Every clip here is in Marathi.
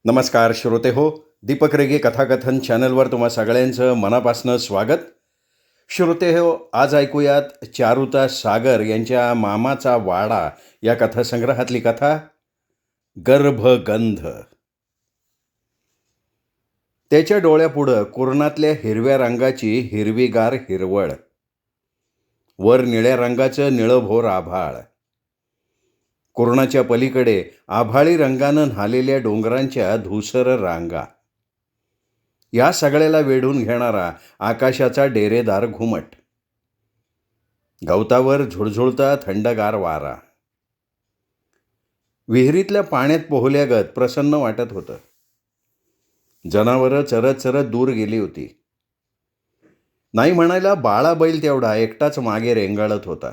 नमस्कार श्रोते हो. दीपक रेगे कथाकथन चॅनलवर तुम्हा सगळ्यांचं मनापासनं स्वागत. श्रोते हो, आज ऐकूयात चारुता सागर यांच्या मामाचा वाडा या कथासंग्रहातली कथा गर्भगंध. त्याच्या डोळ्यापुढं कुरणातल्या हिरव्या रंगाची हिरवीगार हिरवळ, वर निळ्या रंगाचं निळभोर आभाळ, कुरणाच्या पलीकडे आभाळी रंगानं न्हालेल्या डोंगरांच्या धुसर रांगा, या सगळ्याला वेढून घेणारा आकाशाचा डेरेदार घुमट, गवतावर झुळझुळता थंडगार वारा. विहिरीतल्या पाण्यात पोहल्यागत प्रसन्न वाटत होतं. जनावरं चरत चरत दूर गेली होती. नाही म्हणायला बाळा बैल तेवढा एकटाच मागे रेंगाळत होता.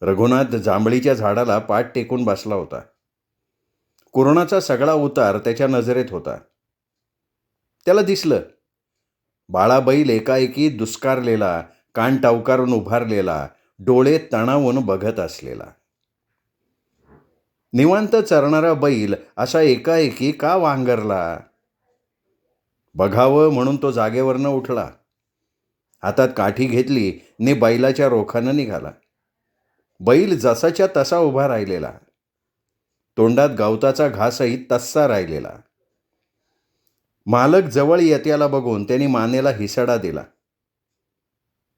रघुनाथ जांभळीच्या झाडाला पाठ टेकून बसला होता. कुरणाचा सगळा उतार त्याच्या नजरेत होता. त्याला दिसलं, बाळा बैल एकाएकी दुस्कारलेला, कान टवकारून उभारलेला, डोळे तणावून बघत असलेला. निवांत चरणारा बैल असा एकाएकी का वांगरला? बघावं म्हणून तो जागेवरनं उठला. हातात काठी घेतली ने बैलाच्या रोखानं निघाला. बैल जसाच्या तसा उभा राहिलेला, तोंडात गवताचा घासही तस्सा राहिलेला. मालक जवळ येत्याला बघून त्यांनी मानेला हिसडा दिला.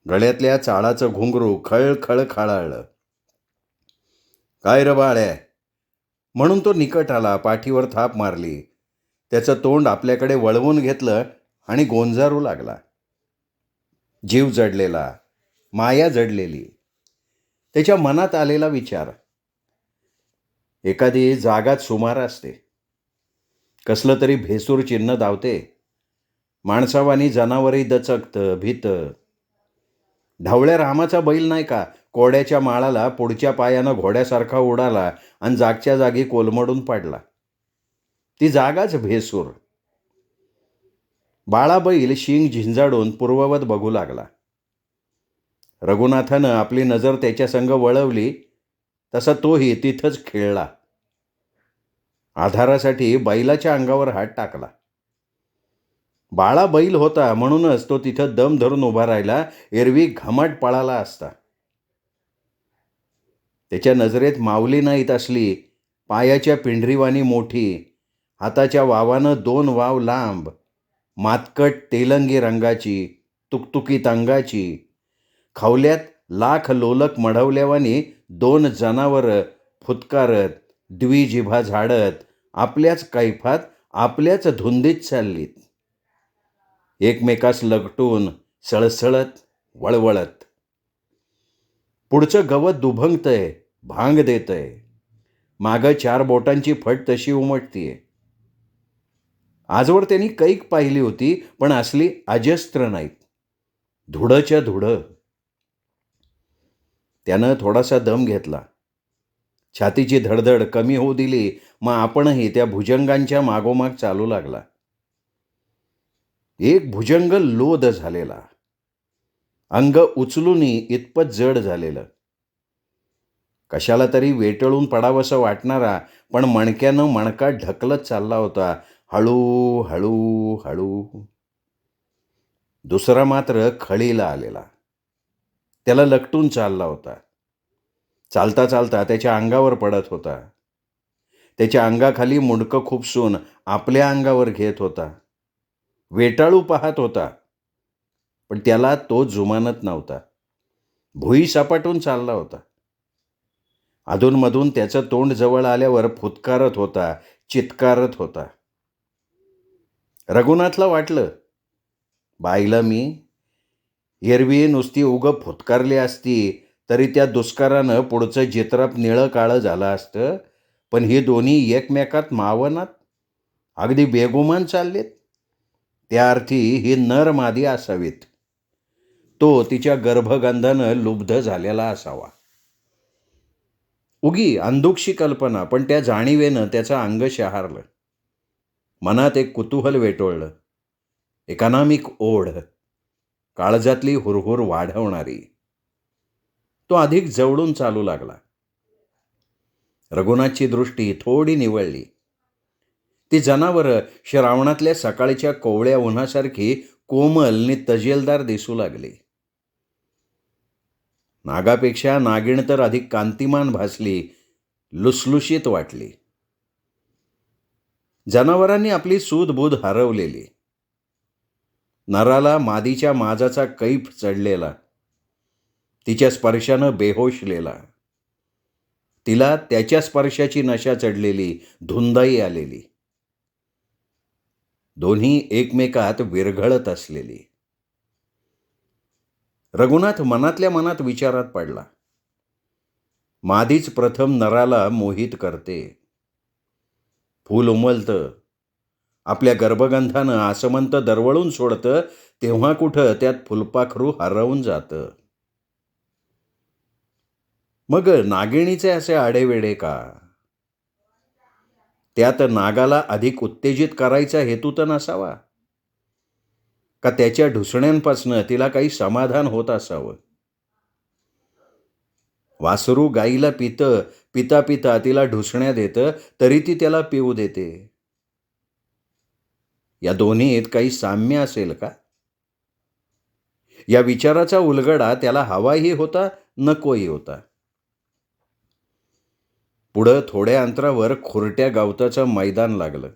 गळ्यातल्या चाळाचं घुंगरू खळखळ खळाळलं. काय र बाळ्या, म्हणून तो निकट आला, पाठीवर थाप मारली. त्याचं तोंड आपल्याकडे वळवून घेतलं आणि गोंजारू लागला. जीव जडलेला, माया जडलेली. त्याच्या मनात आलेला विचार, एखादी जागाच सुमार असते, कसलं तरी भेसूर चिन्ह धावते, माणसावानी जनावरही दचकतं, भीतं. ढवळ्या रामाचा बैल नाही का, कोड्याच्या माळाला पुढच्या पायानं घोड्यासारखा उडाला आणि जागच्या जागी कोलमडून पडला. ती जागाच भेसूर. बाळा बैल शिंग झिंजाडून पूर्ववत बघू लागला. रघुनाथानं आपली नजर त्याच्या संग वळवली तसा तोही तिथंच खेळला. आधारासाठी बैलाच्या अंगावर हात टाकला. बाळा बैल होता म्हणूनच तो तिथं दम धरून उभा राहिला, एरवी घमाट पळाला असता. त्याच्या नजरेत माऊली नाहीत असली, पायाच्या पिंढरीवाणी मोठी, हाताच्या वावानं 2 वाव लांब, मातकट तेलंगी रंगाची, तुकतुकीत अंगाची, खवल्यात लाख लोलक मढवल्यावानी 2 जनावरं फुतकारत, द्विजिभा झाडत, आपल्याच कैफात, आपल्याच धुंदीत चाललीत, एकमेकास लगटून, सळसळत, वळवळत. पुढचं गवत दुभंगतंय, भांग देतंय, मागं 4 बोटांची फट तशी उमटतीये. आजवर त्यांनी कैक पाहिली होती, पण असली अजस्त्र नाहीत, धुडच्या धुडं. त्यानं थोडासा दम घेतला, छातीची धडधड कमी होऊ दिली. मग आपणही त्या भुजंगांच्या मागोमाग चालू लागला. एक भुजंग लोध झालेला, अंग उचलूनही इतपत जड झालेलं, कशाला तरी वेटळून पडावंसं वाटणारा, पण मणक्यानं मणका ढकलत चालला होता, हळू हळू हळू. दुसरा मात्र खळीला आलेला, त्याला लटकून चालला होता. चालता चालता त्याच्या अंगावर पडत होता. त्याच्या अंगाखाली मुंडकं खुपसून आपल्या अंगावर घेत होता. वेटाळू पाहत होता, पण त्याला तो जुमानत नव्हता. भुई सपाटून चालला होता. अधूनमधून त्याचं तोंड जवळ आल्यावर फुतकारत होता, चित्कारत होता. रघुनाथला वाटलं, बाईला मी एरवी नुसती उगं फुतकारली असती तरी त्या दुष्कारानं पुढचं जित्राप निळं काळं झालं असतं, पण ही दोन्ही एकमेकात मावनात, अगदी बेगुमान चाललेत. त्या अर्थी ही नर मादी असावीत. तो तिच्या गर्भगंधानं लुब्ध झालेला असावा. उगी अंधुकशी कल्पना, पण त्या जाणीवेनं त्याचं अंग शहारलं. मनात एक कुतूहल वेटोळलं, एक अनामिक ओढ, काळजातली हुरहुर वाढवणारी. तो अधिक जवळून चालू लागला. रघुनाथची दृष्टी थोडी निवळली. ती जनावरं श्रावणातल्या सकाळच्या कोवळ्या उन्हासारखी कोमल नि तजेलदार दिसू लागली. नागापेक्षा नागिण तर अधिक कांतिमान भासली, लुसलुशीत वाटली. जनावरांनी आपली सूदबूद हरवलेली. नराला मादीच्या माजाचा कैफ चढलेला, तिच्या स्पर्शानं बेहोशलेला. तिला त्याच्या स्पर्शाची नशा चढलेली, धुंदाई आलेली. दोन्ही एकमेकात विरघळत असलेली. रघुनाथ मनातल्या मनात विचारात पडला. मादीच प्रथम नराला मोहित करते. फूल उमलतं, आपल्या गर्भगंधानं आसमंत दरवळून सोडतं, तेव्हा कुठं त्यात फुलपाखरू हरवून जातं. मग नागिणीचे असे आडेवेडे का? त्यात नागाला अधिक उत्तेजित करायचा हेतू तर नसावा का? त्याच्या ढुसण्यांपासनं तिला काही समाधान होत असावं? वासरू गाईला पिता पिता तिला ढुसण्या देतं, तरी ती त्याला पिऊ देते. या दोन्हीत काही साम्य असेल का? या विचाराचा उलगडा त्याला हवाही होता, नकोही होता. पुढं थोड्या अंतरावर खुरट्या गवताचं मैदान लागलं.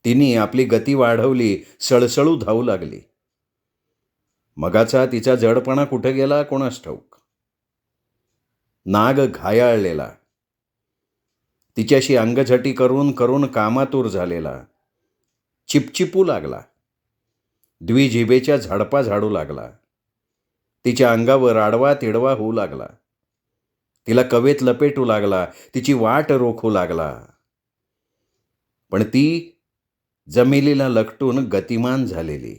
तिने आपली गती वाढवली, सळसळू धावू लागली. मगाचा तिचा जडपणा कुठे गेला कोणास ठाऊक. नाग घायाळलेला, तिच्याशी अंगझटी करून करून कामातूर झालेला, चिपचिपू लागला. द्विजिभेच्या झडपा झाडू लागला. तिच्या अंगावर आडवा तिडवा होऊ लागला. तिला कवेत लपेटू लागला, तिची वाट रोखू लागला. पण ती जमिलीला लकटून गतिमान झालेली.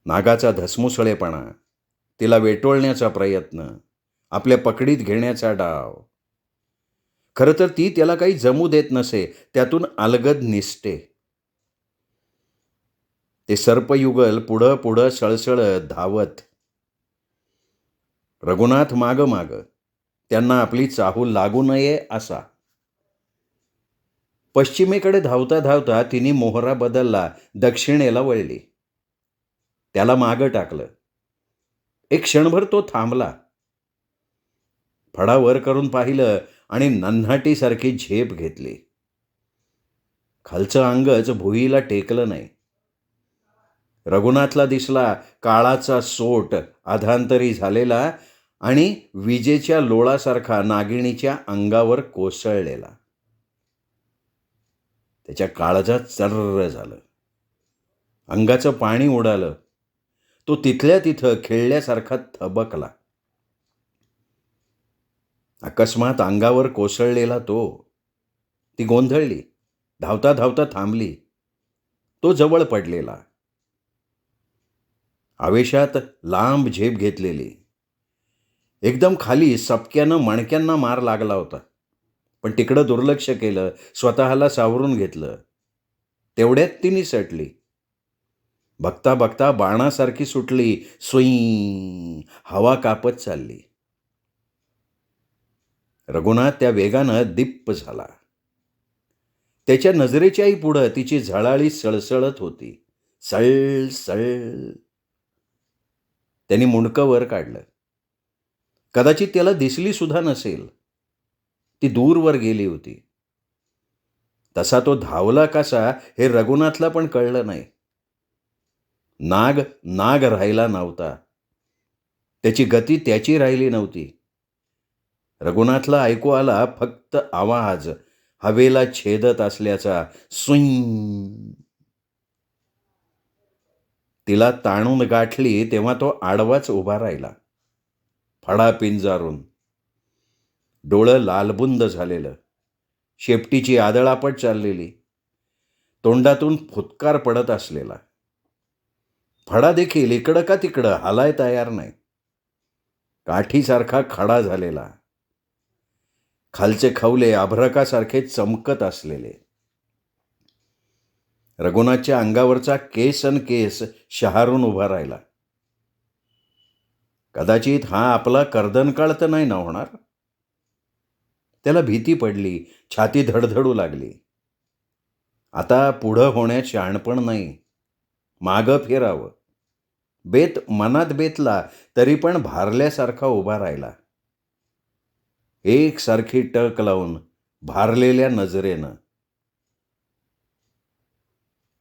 नागाचा धसमुसळेपणा, तिला वेटोळण्याचा प्रयत्न, आपल्या पकडीत घेण्याचा डाव. खरं तर ती त्याला काही जमू देत नसे, त्यातून अलगद निसटे. ते सर्पयुगल पुढं पुढं सळसळत धावत. रघुनाथ माग माग, त्यांना आपली चाहूल लागू नये असा. पश्चिमेकडे धावता धावता तिने मोहरा बदलला, दक्षिणेला वळली. त्याला मागं टाकलं. एक क्षणभर तो थांबला. फडावर करून पाहिलं आणि नन्हाटीसारखी झेप घेतली. खालचं अंगच भुईला टेकलं नाही. रघुनाथला दिसला काळाचा सोट अधांतरी झालेला आणि विजेच्या लोळासारखा नागिणीच्या अंगावर कोसळलेला. त्याच्या काळजात चर्र झालं. अंगाचं पाणी उडालं. तो तिथल्या तिथं खेळल्यासारखा थबकला. अकस्मात अंगावर कोसळलेला ती गोंधळली, धावता धावता थांबली. तो जवळ पडलेला, आवेशात लांब झेप घेतलेली. एकदम खाली सपक्यानं मणक्यांना मार लागला होता. पण तिकडं दुर्लक्ष केलं, स्वतःला सावरून घेतलं. तेवढ्यात ती निसटली. बघता बघता बाणासारखी सुटली, सुई हवा कापत चालली. रघुनाथ त्या वेगानं दिप्प झाला. त्याच्या नजरेच्याही पुढं तिची झळाळी सळसळत होती. सळ. त्यांनी मुंडकं वर काढलं. कदाचित त्याला दिसली सुद्धा नसेल. ती दूरवर गेली होती. तसा तो धावला कसा हे रघुनाथला पण कळलं नाही. नाग राहिला नव्हता. त्याची गती त्याची राहिली नव्हती. रघुनाथला ऐकू आला फक्त आवाज, हवेला छेदत असल्याचा, सुई. तिला ताणून गाठली तेव्हा तो आडवाच उभा राहिला, फडा पिंजारून. डोळं लालबुंद झालेलं, शेपटीची आदळापट चाललेली, तोंडातून फुत्कार पडत असलेला. फडा देखील इकडं का तिकडं हालाय तयार नाही. काठीसारखा खडा झालेला, खालचे खवले अभ्रकासारखे चमकत असलेले. रघुनाथच्या अंगावरचा केस शहारून उभा राहिला. कदाचित हा आपला कर्दनकाळ तर नाही ना होणार. त्याला भीती पडली, छाती धडधडू लागली. आता पुढं होण्यात शहाणपण नाही, मागं फिरावं. बेत मनात बेतला तरी पण भारल्यासारखा उभा राहिला, एकसारखी टक लावून भारलेल्या नजरेनं.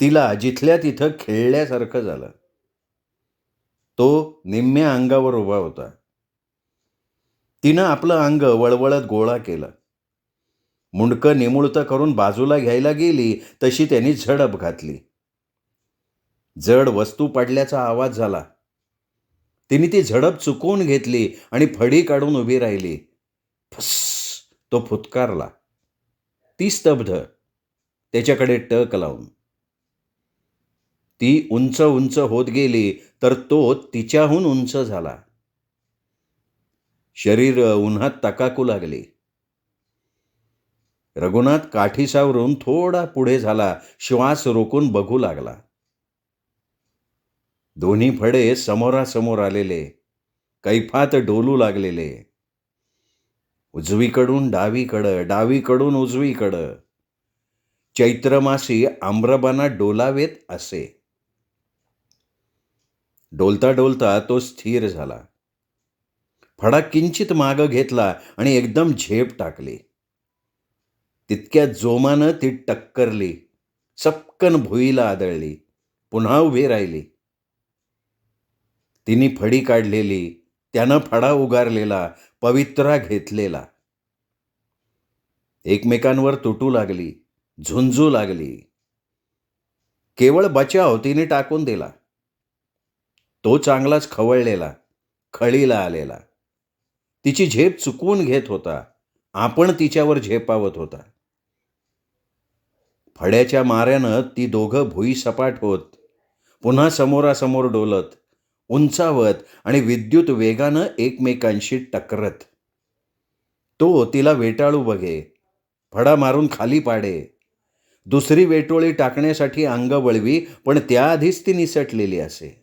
तिला जिथल्या तिथं खेळल्यासारखं झालं. तो निम्म्या अंगावर उभा होता. तिनं आपलं अंग वळवळत गोळा केलं. मुंडकं निमुळतं करून बाजूला घ्यायला गेली तशी त्यांनी झडप घातली. जड वस्तू पडल्याचा आवाज झाला. तिने ती झडप चुकवून घेतली आणि फडी काढून उभी राहिली. फस, तो फुतकारला. ती स्तब्ध, त्याच्याकडे टक लावून. ती उंच उंच होत गेली तर तो तिच्याहून उंच झाला. शरीर उन्हात तकाकू लागले. रघुनाथ काठी सावरून थोडा पुढे झाला, श्वास रोखून बघू लागला. दोन्ही फडे समोरासमोर आलेले, कैफात डोलू लागलेले. उजवीकडून डावीकडं, डावीकडून उजवीकडं. चैत्रमासी आम्रबाना डोलावेत असे. डोलता डोलता तो स्थिर झाला. फडा किंचित मागं घेतला आणि एकदम झेप टाकली. तितक्या जोमानं ती टक्करली, सपकन भुईला आदळली, पुन्हा उभी राहिली. तिने फडी काढलेली, त्यानं फडा उगारलेला, पवित्रा घेतलेला. एकमेकांवर तुटू लागली, झुंजू लागली. केवळ बचाव तिने टाकून दिला. तो चांगलाच खवळलेला, खळीला आलेला. तिची झेप चुकवून घेत होता, आपण तिच्यावर झेपावत होता. फड्याच्या माऱ्यानं ती दोघं भुईसपाट होत, पुन्हा समोरासमोर डोलत, उंचावत आणि विद्युत वेगानं एकमेकांशी टकरत. तो तिला वेटाळू बघे, फडा मारून खाली पाडे, दुसरी वेटोळी टाकण्यासाठी अंग वळवी, पण त्याआधीच ती निसटलेली असे.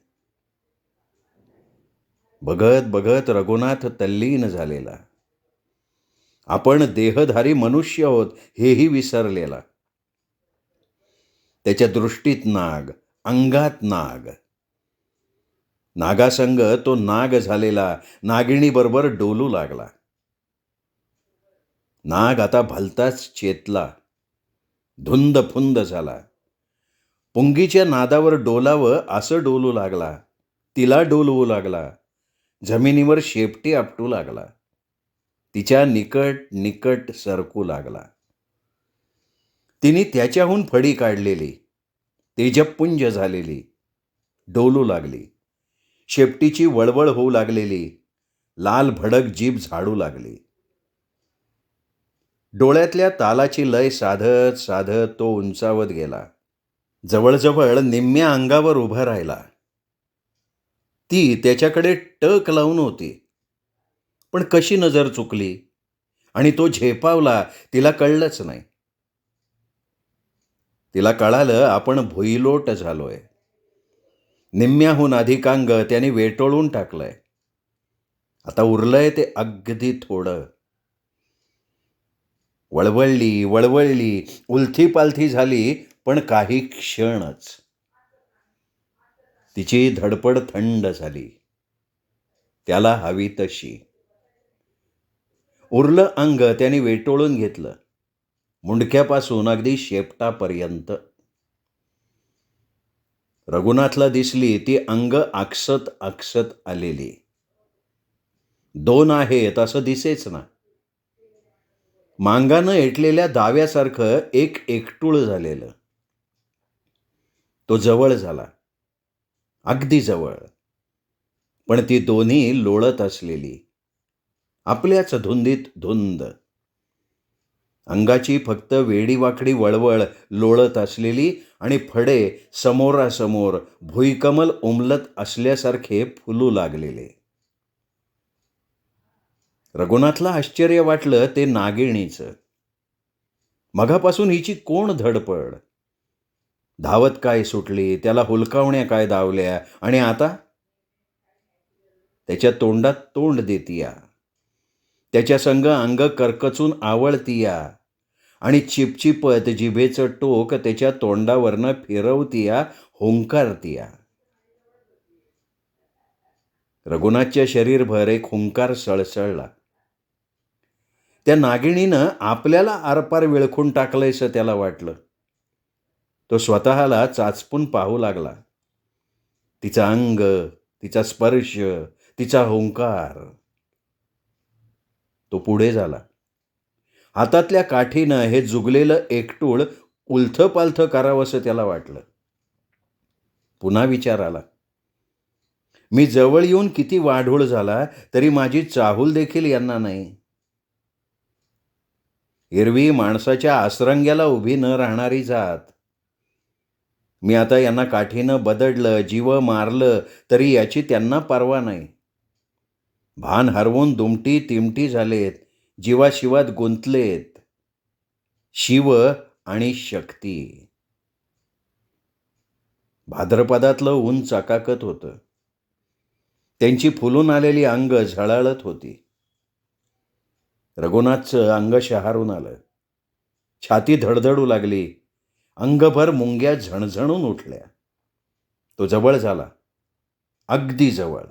बघत बघत रघुनाथ तल्लीन झालेला. आपण देहधारी मनुष्य आहोत हेही विसरलेला. त्याच्या दृष्टीत नाग, अंगात नाग. नागासंग तो नाग झालेला नागिणीबरोबर डोलू लागला. नाग आता भलताच चेतला, धुंद फुंद झाला. पुंगीच्या नादावर डोलावं असं डोलू लागला, तिला डोलवू लागला, जमिनीवर शेपटी आपटू लागला, तिच्या निकट निकट सरकू लागला. तिने त्याच्याहून फडी काढलेली, तेजपुंज झालेली, डोलू लागली. शेपटीची वळवळ होऊ लागलेली, लाल भडक जीभ झाडू लागली. डोळ्यातल्या तालाची लय साधत साधत तो उंचावत गेला. जवळजवळ निम्म्या अंगावर उभा राहिला. ती त्याच्याकडे टक लावून होती, पण कशी नजर चुकली आणि तो झेपावला तिला कळलंच नाही. तिला कळालं आपण भुईलोट झालोय. निम्म्याहून अधिकांग त्याने वेटोळून टाकलंय. आता उरलंय ते अगदी थोडं. वळवळली वळवळली, उलथी पालथी झाली, पण काही क्षणच. तिची धडपड थंड झाली, त्याला हवी तशी. उरलं अंग त्याने वेटोळून घेतलं, मुंडक्यापासून अगदी शेपटापर्यंत. रघुनाथला दिसली ती अंग आकसत आकसत आलेली. दोन आहेत असं दिसेच ना. मांगानं एटलेल्या दाव्यासारखं एक एकटूळ झालेलं. तो जवळ झाला, अगदी जवळ, पण ती दोन्ही लोळत असलेली, आपल्याच धुंदीत धुंद. अंगाची फक्त वेडीवाकडी वळवळ लोळत असलेली आणि फडे समोरासमोर भुईकमल उमलत असल्यासारखे फुलू लागलेले. रघुनाथला आश्चर्य वाटलं ते नागिणीचं. मगापासून हिची कोण धडपड, धावत काय सुटली, त्याला हुलकावण्या काय दावल्या, आणि आता त्याच्या तोंडात तोंड देतीया. त्याच्या संग अंग करकचून आवळतीया आणि चिपचिपत जिभेचं टोक त्याच्या तोंडावरनं फिरवतीया, हुंकारतीया. रघुनाथच्या शरीरभर एक हुंकार सळसळला. त्या नागिणीनं आपल्याला आरपार विळखून टाकलंयसं त्याला वाटलं. तो स्वतःला चाचपून पाहू लागला. तिचं अंग, तिचा स्पर्श, तिचा हुंकार. तो पुढे झाला. हातातल्या काठीनं हे जुगलेलं एकटूळ उलथंपालथं करावंसं त्याला वाटलं. पुन्हा विचार आला. मी जवळ येऊन किती वाढूळ झाला तरी माझी चाहूल देखील यांना नाही. एरवी माणसाच्या आसरंग्याला उभी न राहणारी जात. मी आता यांना काठीनं बदडलं, जीव मारलं तरी याची त्यांना पर्वा नाही. भान हरवून दुमटी तिमटी झालेत, जीवाशिवात गुंतलेत. शिव आणि शक्ती. भाद्रपदातलं ऊन चकाकत होतं. त्यांची फुलून आलेली अंग झळाळत होती. रघुनाथचं अंग शहारून आलं. छाती धडधडू लागली. अंगभर मुंग्या झणझणून उठल्या. तो जवळ झाला, अगदी जवळ.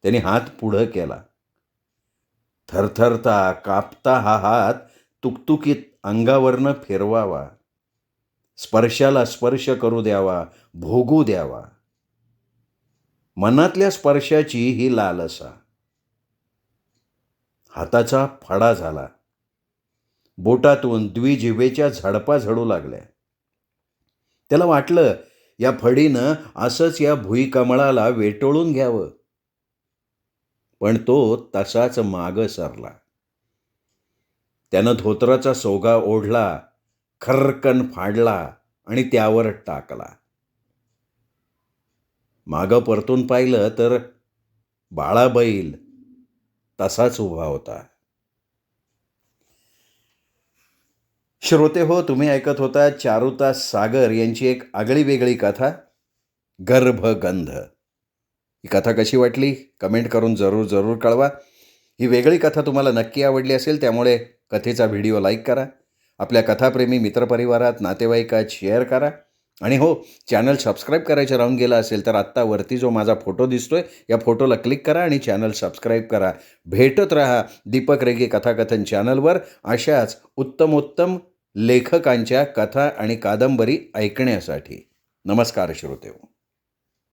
त्याने हात पुढं केला. थरथरता कापता हा हात तुकतुकीत अंगावरनं फिरवावा. स्पर्शाला स्पर्श करू द्यावा, भोगू द्यावा. मनातल्या स्पर्शाची ही लालसा. हाताचा फडा झाला. बोटातून द्विजिभेच्या झडपा झडू लागल्या. त्याला वाटलं या फडीनं असंच या भुईकमळाला वेटोळून घ्यावं. पण तो तसाच मागं सरला. त्यानं धोतराचा सोगा ओढला, खर्रकन फाडला आणि त्यावर टाकला. मागं परतून पाहिलं तर बाळा बैल तसाच उभा होता. श्रोते हो, तुम्ही ऐकत होता चारुतास सागर यांची एक आगळी वेगळी कथा, गर्भगंध. ही कथा कशी वाटली कमेंट करून जरूर कळवा. ही वेगळी कथा तुम्हाला नक्की आवडली असेल, त्यामुळे कथेचा व्हिडिओ लाईक करा. आपल्या कथाप्रेमी मित्रपरिवारात, नातेवाईकात शेअर करा. आणि हो, चॅनल सबस्क्राईब करायचं राहून गेलं असेल तर आत्ता वरती जो माझा फोटो दिसतोय या फोटोला क्लिक करा आणि चॅनल सबस्क्राईब करा. भेटत राहा दीपक रेगे कथाकथन चॅनलवर अशाच उत्तमोत्तम लेखकांच्या कथा आणि कादंबरी ऐकण्यासाठी. नमस्कार श्रोतेहो.